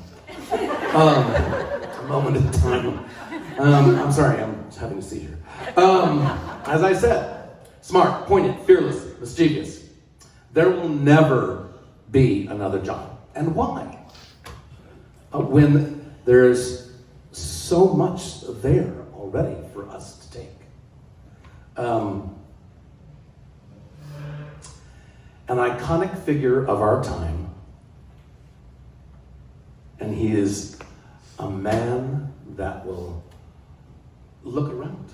A moment in time. I'm sorry, I'm having a seizure. As I said, smart, poignant, fearless, mischievous. There will never be another John. And why? When there's so much there already for us to take. An iconic figure of our time, and he is a man that will look around,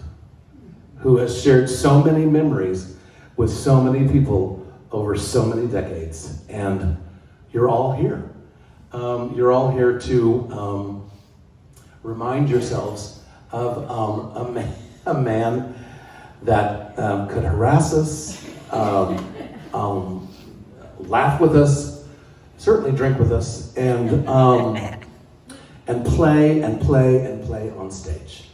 who has shared so many memories with so many people over so many decades, and you're all here. You're all here to remind yourselves of a man that could harass us, laugh with us, certainly drink with us, and play and play and play on stage.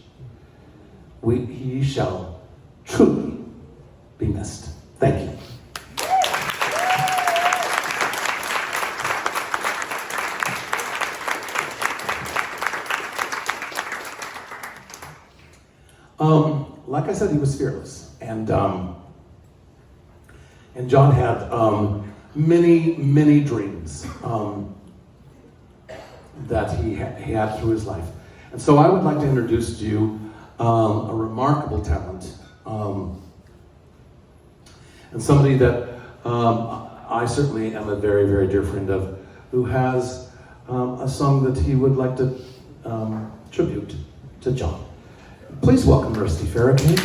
He shall truly be missed. Thank you. Like I said, he was fearless, and John had many dreams that he had through his life. And so I would like to introduce to you a remarkable talent, and somebody that I certainly am a very, very dear friend of, who has a song that he would like to tribute to John. Please welcome Rusty Farrakhan.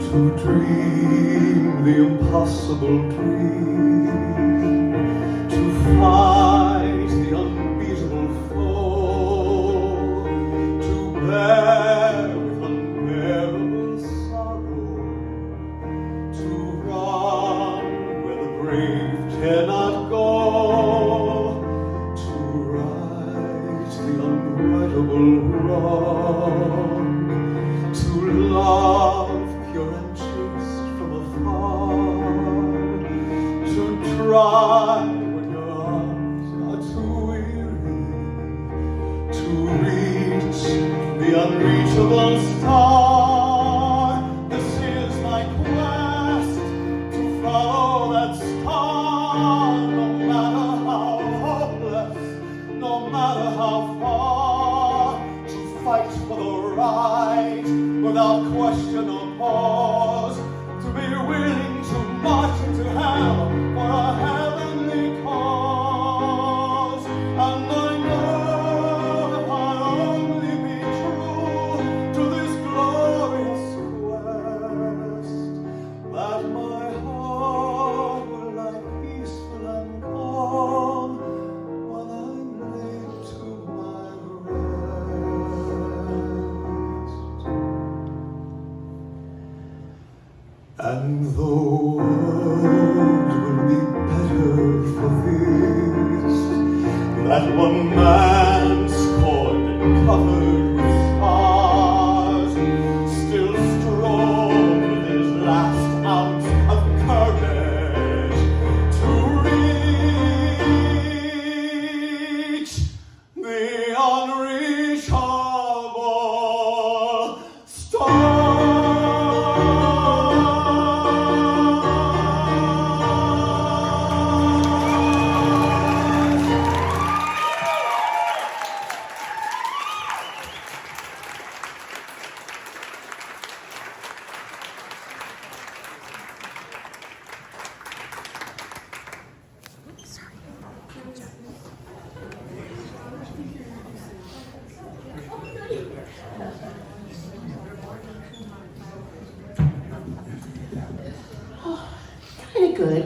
To dream the impossible dream, to fight the unbeatable foe, to bear with unbearable sorrow, to run where the brave cannot go, to right the unrightable wrong, to love pure and chaste from afar, to try when your arms are too weary, to reach the unreachable star. This is my quest, to follow that star, no matter how hopeless, no matter how far, to fight for the right without question or pause, to be willing to march into hell for a heavenly cause. And I know if I'll only be true to this glorious quest, that my heart will lie peaceful and calm while I'm laid to my rest. And the world will be better for this, that one man scorned and covered with scars, still strong with his last ounce of courage to reach the unreachable star.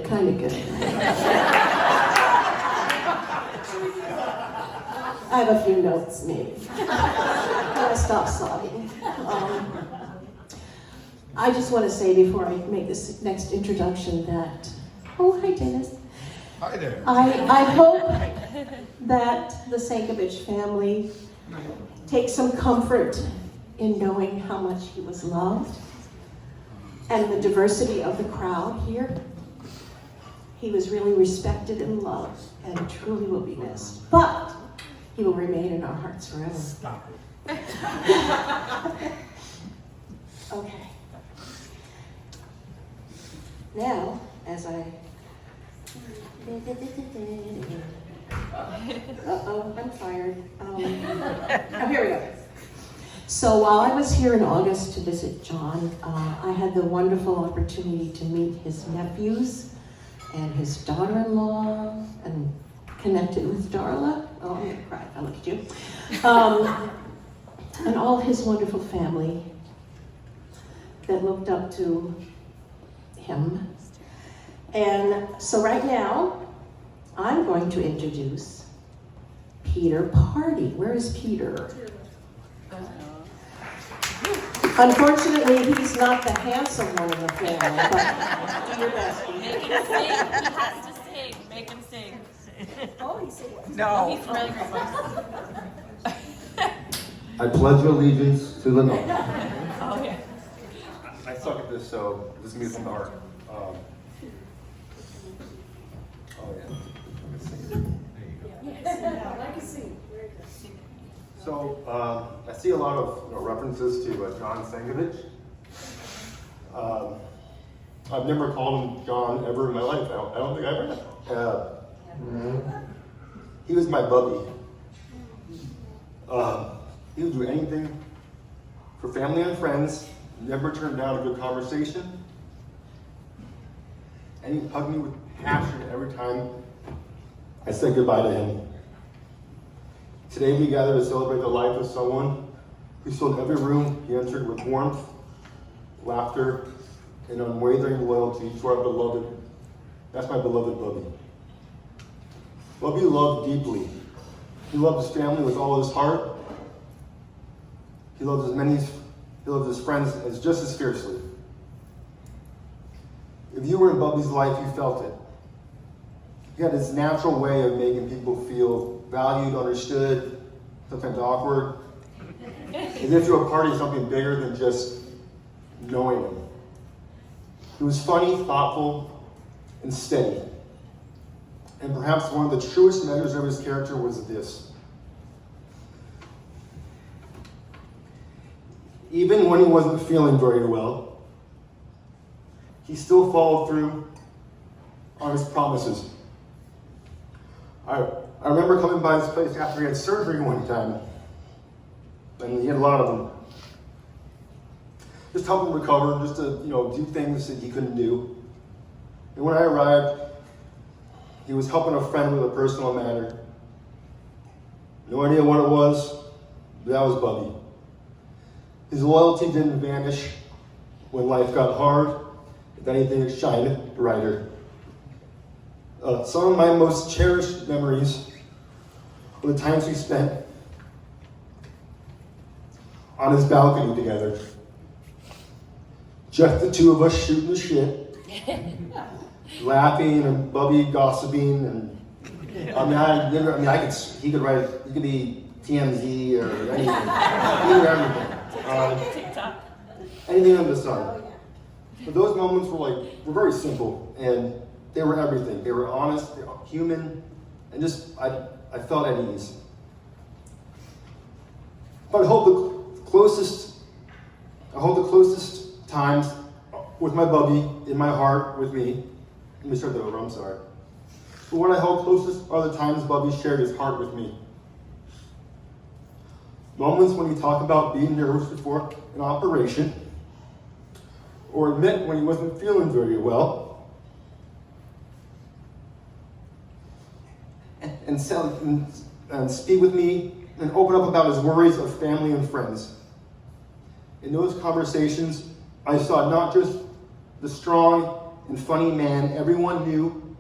Kind of good. I have a few notes, maybe. I'm gonna stop sobbing. I just want to say before I make this next introduction that, oh, hi, Dennis. Hi there. I hope that the Sankovich family takes some comfort in knowing how much he was loved and the diversity of the crowd here. He was really respected and loved and truly will be missed. But he will remain in our hearts forever. Stop it. Okay. Now, as I... Uh-oh, I'm fired. Oh, here we go. So while I was here in August to visit John, I had the wonderful opportunity to meet his nephews and his daughter-in-law and connected with Darla. Oh, I'm gonna cry if I look at you. And all his wonderful family that looked up to him. And so right now, I'm going to introduce Peter Party. Where is Peter? Unfortunately, he's not the handsome one in the family, but do your best. Make him sing. He has to sing. Make him sing. Oh, he sings. No. He's really good. I pledge allegiance to the North. Okay. I suck at this, so this is gonna be from the heart. So I see a lot of references to John Sankovich. I've never called him John ever in my life. I don't think I ever have. He was my buddy. He would do anything for family and friends. Never turned down a good conversation. And he hugged me with passion every time I said goodbye to him. Today we gather to celebrate the life of someone who filled every room he entered with warmth, laughter, and unwavering loyalty to our beloved. That's my beloved Bubby. Bubby loved deeply. He loved his family with all his heart. He loved his friends as just as fiercely. If you were in Bubby's life, you felt it. He had his natural way of making people feel valued, understood, sometimes awkward, as if you were part of something bigger than just knowing him. He was funny, thoughtful, and steady. And perhaps one of the truest measures of his character was this. Even when he wasn't feeling very well, he still followed through on his promises. I remember coming by his place after he had surgery one time, and he had a lot of them. Just help him recover, just to do things that he couldn't do. And when I arrived, he was helping a friend with a personal matter. No idea what it was, but that was Bubby. His loyalty didn't vanish when life got hard. If anything, it shined brighter. Some of my most cherished memories were the times we spent on his balcony together. Just the two of us shooting the shit, laughing and Bubby gossiping, and he could write, he could be TMZ or anything, anything under the sun. But those moments were very simple, and they were everything. They were honest, they were human, and just I felt at ease. But I hold the closest times with my Bubby in my heart with me. Let me start that over, I'm sorry. But what I hold closest are the times Bubby shared his heart with me. Moments when he talked about being nervous before an operation, or admit when he wasn't feeling very well, and speak with me and open up about his worries of family and friends. In those conversations, I saw not just the strong and funny man everyone knew,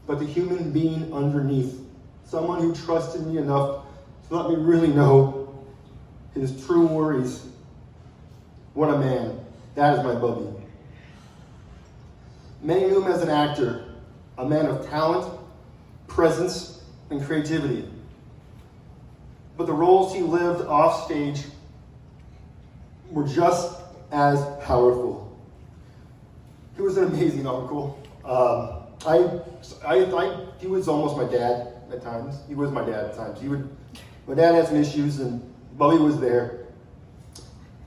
but the human being underneath. Someone who trusted me enough to let me really know his true worries. What a man. That is my Bubby. Many knew him as an actor, a man of talent, presence, and creativity. But the roles he lived off stage were just as powerful. He was an amazing uncle. He was almost my dad at times. He was my dad at times. My dad had some issues, and Bubby was there.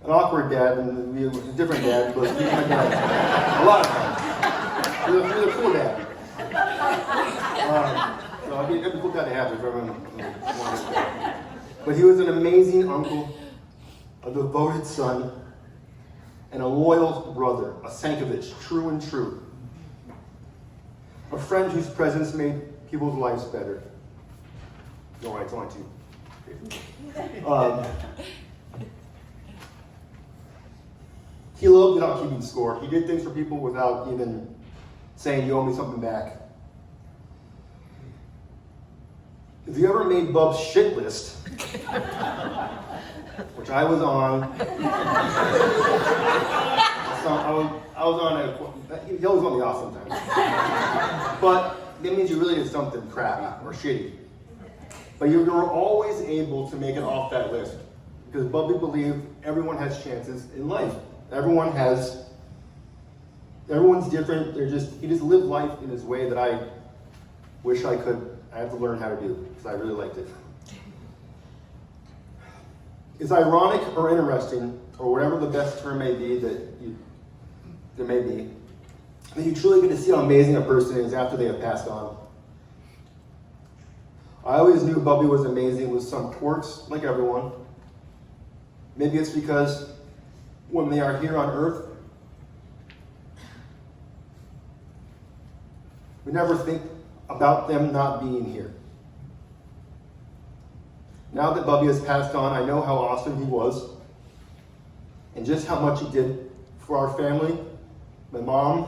An awkward dad, and a different dad, but he was my dad. A lot of times. He was a cool dad. So it'd be cool dad to have if everyone wanted to. But he was an amazing uncle, a devoted son, and a loyal brother, a Sankovich, true and true. A friend whose presence made people's lives better. No, it's only two. He loved without keeping score. He did things for people without even saying, you owe me something back. If you ever made Bub's shit list, which I was on, I was on it. He always let me off sometimes. But that means you really did something crappy or shitty. But you were always able to make it off that list. Because Bubby believed everyone has chances in life. Everyone's different. He just lived life in his way that I wish I had to learn how to do, because I really liked it. It's ironic or interesting, or whatever the best term may be that you truly get to see how amazing a person is after they have passed on. I always knew Bubby was amazing with some quirks, like everyone. Maybe it's because when they are here on Earth, we never think about them not being here. Now that Bubby has passed on, I know how awesome he was and just how much he did for our family, my mom.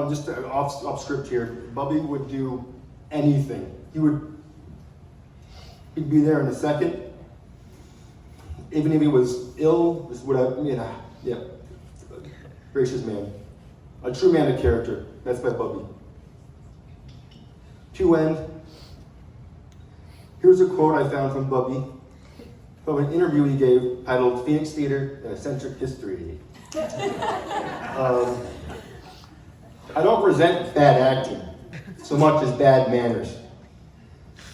Just off script here, Bubby would do anything. He'd be there in a second. Even if he was ill, just whatever, gracious man. A true man of character. That's my Bubby. To end, here's a quote I found from Bubby from an interview he gave titled Phoenix Theater, An Eccentric History. I don't resent bad acting so much as bad manners.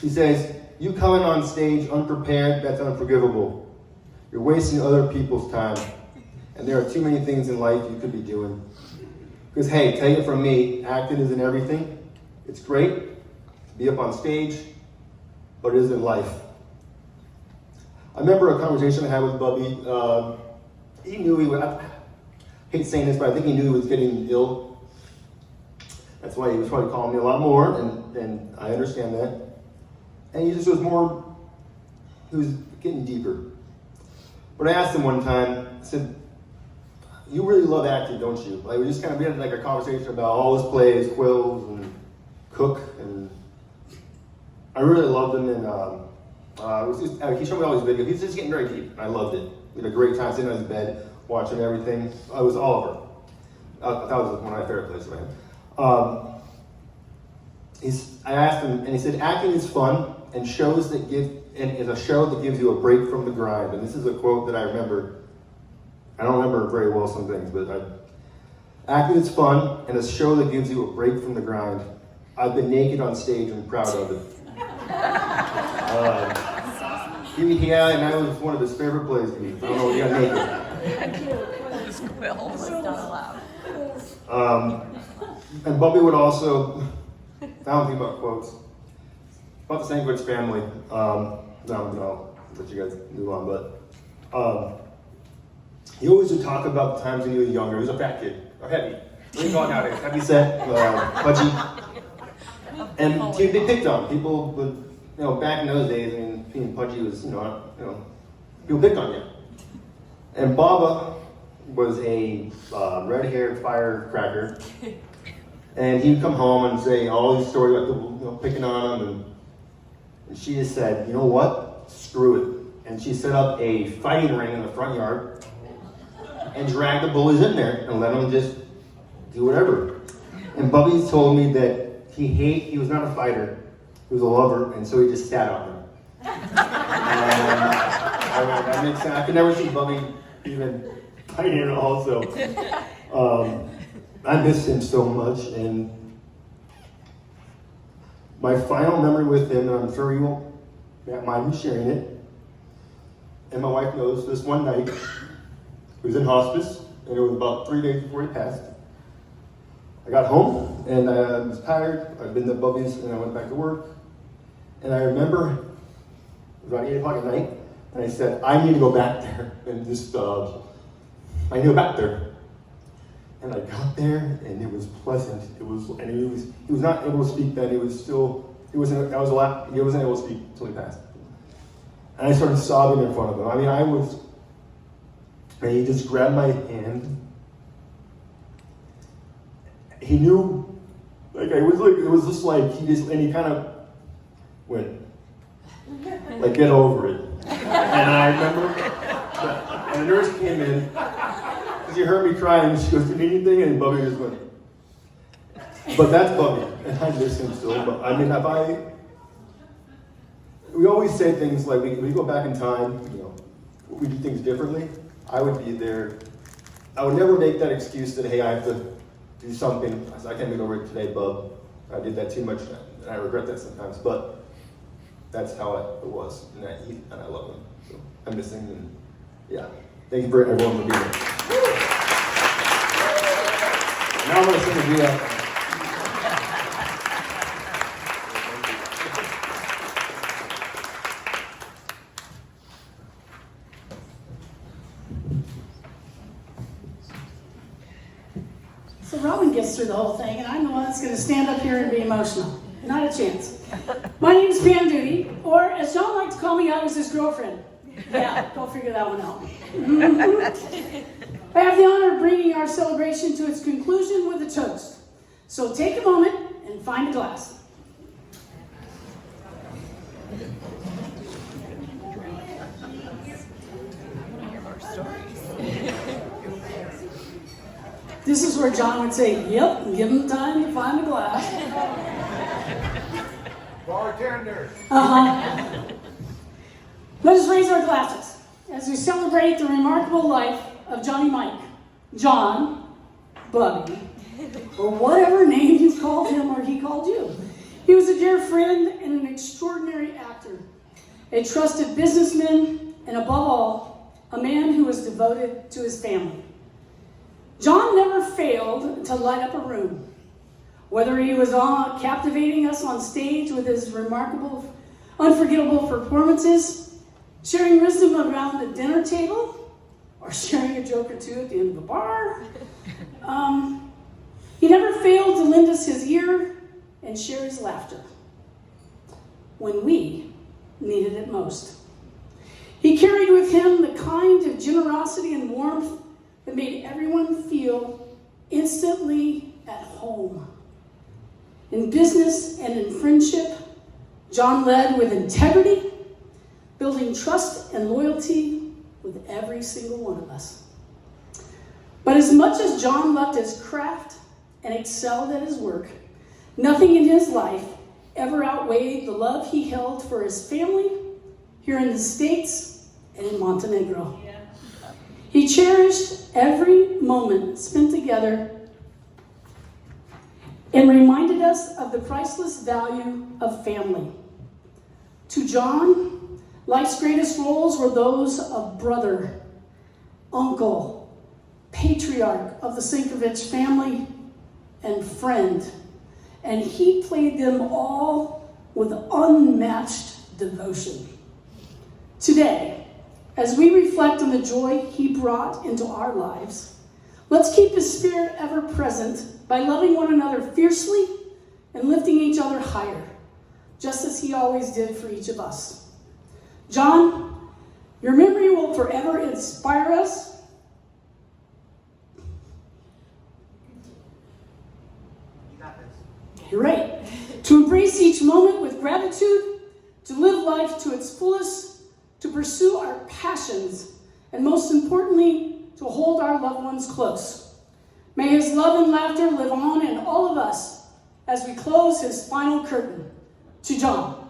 He says, you coming on stage unprepared, that's unforgivable. You're wasting other people's time. And there are too many things in life you could be doing. Because hey, take it from me, acting isn't everything. It's great to be up on stage, but it isn't life. I remember a conversation I had with Bubby. He knew he would, I hate saying this, but I think he knew he was getting ill. That's why he was probably calling me a lot more, and I understand that. And he just was he was getting deeper. But I asked him one time, I said, you really love acting, don't you? Like, we just kind of had like a conversation about all his plays, Quills, and Cook, and I really loved him, and he showed me all his videos. He was just getting very deep, and I loved it. We had a great time sitting on his bed, watching everything. It was Oliver. I thought it was one of my favorite plays of him. I asked him, and he said, acting is fun, and is a show that gives you a break from the grind. And this is a quote that I remember. I don't remember very well some things, but acting is fun, and a show that gives you a break from the grind. I've been naked on stage and proud of it. Yeah, and that was one of his favorite plays to me. I don't know, he got naked. Squills. Not allowed. And Bubby would also, I don't think about quotes, about the Sankovich family. No, let you guys move on, but he always would talk about the times when he was younger. He was a fat kid, or heavy. What do you call it nowadays? Heavy set, pudgy. And he'd be picked on. People would, back in those days, I mean, being pudgy was, people picked on you. And Baba was a red-haired firecracker. And he'd come home and say all these stories about people picking on him. And she just said, you know what? Screw it. And she set up a fighting ring in the front yard. and drag the bullies in there and let them just do whatever. And Bubby told me that he was not a fighter, he was a lover, and so he just sat on them. That makes sense. I could never see Bubby even fighting at all, so I miss him so much. And my final memory with him, and I'm sure you won't mind me sharing it, and my wife knows, this one night, he was in hospice, and it was about 3 days before he passed. I got home, and I was tired. I'd been to Bubby's, and I went back to work. And I remember, it was about 8 o'clock at night, and I said, I need to go back there, and just, I need to go back there. And I got there, and it was pleasant. He was not able to speak then. He wasn't able to speak until he passed. And I started sobbing in front of him. I mean, and he just grabbed my hand. He knew, it was just like, and he kind of went, like, get over it. And I remember, and the nurse came in, because she heard me crying, and she goes, do you need anything? And Bubby just went. But that's Bubby, and I miss him still. But I mean, we always say things like, if we go back in time, we do things differently, I would be there. I would never make that excuse that, hey, I have to do something. I can't make over it today, bub. I did that too much, and I regret that sometimes. But that's how it was, and I love him. So I miss him, and yeah. Thank you for everyone for being here. Now I'm going to sing a duet. So Robin gets through the whole thing, and I'm the one that's going to stand up here and be emotional. Not a chance. My name is Pam Duty, or as John liked to call me, I was his girlfriend. Yeah, go figure that one out. I have the honor of bringing our celebration to its conclusion with a toast. So take a moment and find a glass. This is where John would say, yep, give him time to find a glass. Bartender. Let us raise our glasses as we celebrate the remarkable life of Johnny Mike, John, Bubby, or whatever name you called him or he called you. He was a dear friend and an extraordinary actor, a trusted businessman, and above all, a man who was devoted to his family. John never failed to light up a room, whether he was captivating us on stage with his remarkable, unforgettable performances, sharing wisdom around the dinner table, or sharing a joke or two at the end of the bar. He never failed to lend us his ear and share his laughter when we needed it most. He carried with him the kind of generosity and warmth that made everyone feel instantly at home. In business and in friendship, John led with integrity, building trust and loyalty with every single one of us. But as much as John loved his craft and excelled at his work, nothing in his life ever outweighed the love he held for his family here in the States and in Montenegro. Yeah. He cherished every moment spent together and reminded us of the priceless value of family. To John, life's greatest roles were those of brother, uncle, patriarch of the Sankovich family, and friend. And he played them all with unmatched devotion. Today, as we reflect on the joy he brought into our lives, let's keep his spirit ever present by loving one another fiercely and lifting each other higher, just as he always did for each of us. John, your memory will forever inspire us. You're right. To embrace each moment with gratitude, to live life to its fullest, to pursue our passions, and most importantly, to hold our loved ones close. May his love and laughter live on in all of us as we close his final curtain. To John.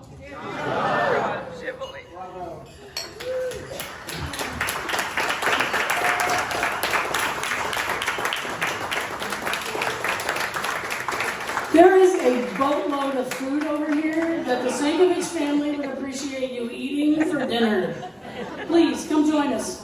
There is a boatload of food over here that the Sankovich family would appreciate you eating for dinner. Please come join us.